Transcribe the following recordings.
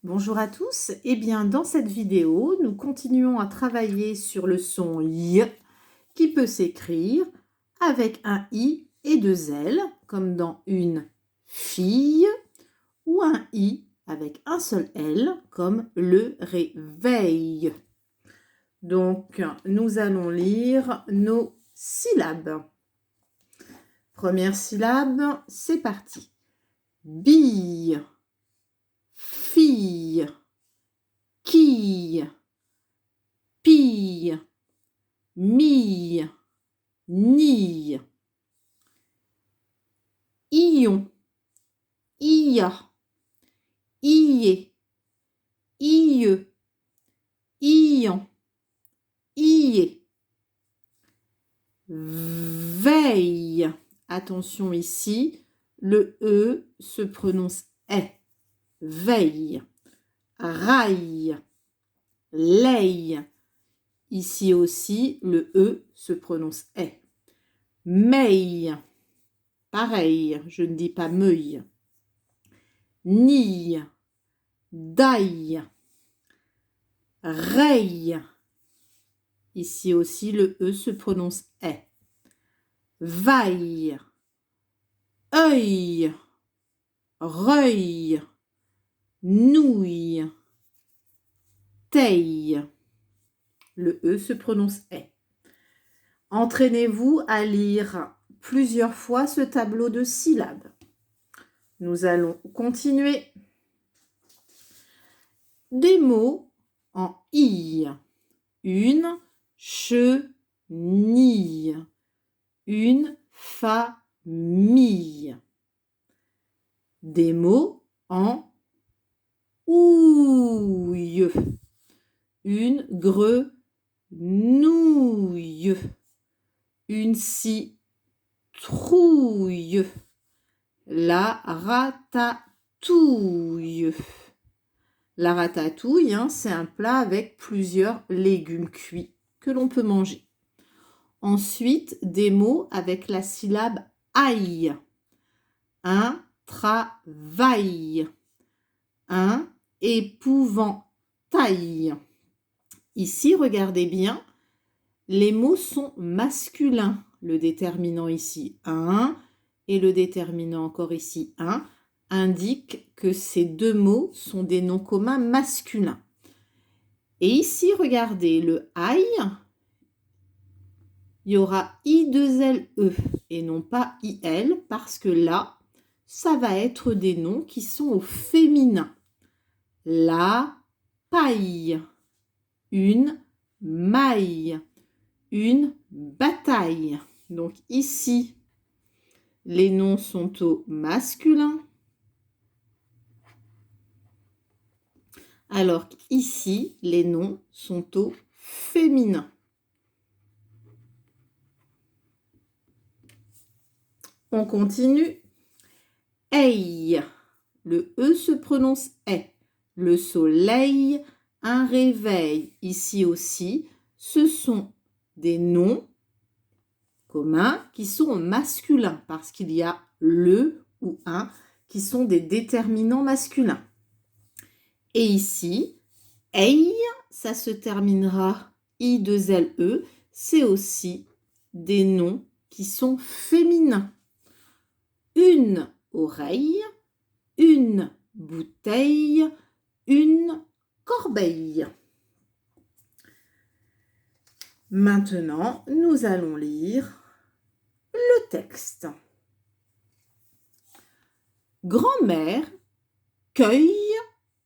Bonjour à tous. Eh bien, dans cette vidéo, nous continuons à travailler sur le son Y qui peut s'écrire avec un I et deux L, comme dans une fille, ou un I avec un seul L, comme le réveil. Donc, nous allons lire nos syllabes. Première syllabe, c'est parti. Bille, fille, quille, pille, mille, nille. Ion, ia, ié, ieux, ion, ié. Veille. Attention ici, le E se prononce est. Veille. Raille. Leille. Ici aussi, le E se prononce est. Meille. Pareil, je ne dis pas meuille. Nille. Daille. Reille. Ici aussi, le E se prononce est. Vaille. Œil. Reuil. Nouille. Teille. Le E se prononce est. Entraînez-vous à lire plusieurs fois ce tableau de syllabes. Nous allons continuer. Des mots en I. Une chenille. Une famille. Des mots en ouille. Une grenouille. Une citrouille. La ratatouille. La ratatouille, c'est un plat avec plusieurs légumes cuits que l'on peut manger. Ensuite, des mots avec la syllabe aïe. Un travail. Un épouvantail. Ici, regardez bien, les mots sont masculins. Le déterminant ici, un, et le déterminant encore ici, un, indique que ces deux mots sont des noms communs masculins. Et ici, regardez, le aïe, il y aura I2LE et non pas IL parce que là, ça va être des noms qui sont au féminin. La paille, une maille, une bataille. Donc ici, les noms sont au masculin. Alors qu'ici, les noms sont au féminin. On continue. Aïe. Le E se prononce est. Le soleil, un réveil. Ici aussi, ce sont des noms communs qui sont au masculin parce qu'il y a le ou un qui sont des déterminants masculins. Et ici, aïe, ça se terminera I2LE, c'est aussi des noms qui sont féminins. Une oreille, une bouteille, une corbeille. Maintenant, nous allons lire le texte. Grand-mère cueille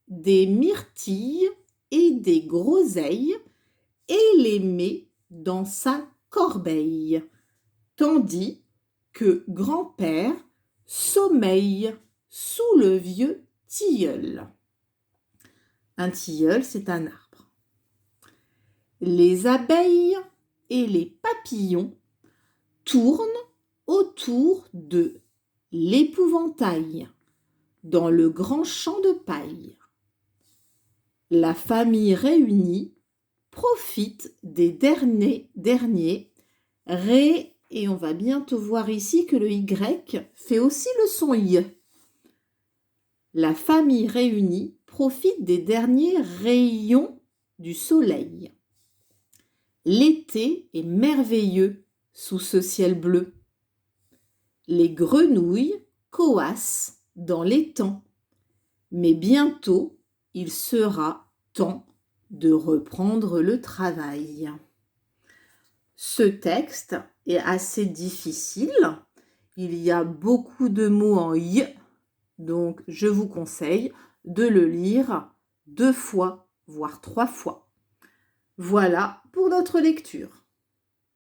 des myrtilles et des groseilles et les met dans sa corbeille, tandis que grand-père sommeille sous le vieux tilleul. Un tilleul, c'est un arbre. Les abeilles et les papillons tournent autour de l'épouvantail dans le grand champ de paille. La famille réunie profite des derniers et on va bientôt voir ici que le Y fait aussi le son Y. La famille réunie profite des derniers rayons du soleil. L'été est merveilleux sous ce ciel bleu. Les grenouilles coassent dans l'étang, mais bientôt il sera temps de reprendre le travail. Ce texte est assez difficile. Il y a beaucoup de mots en y, donc je vous conseille de le lire 2 fois, voire 3 fois. Voilà pour notre lecture.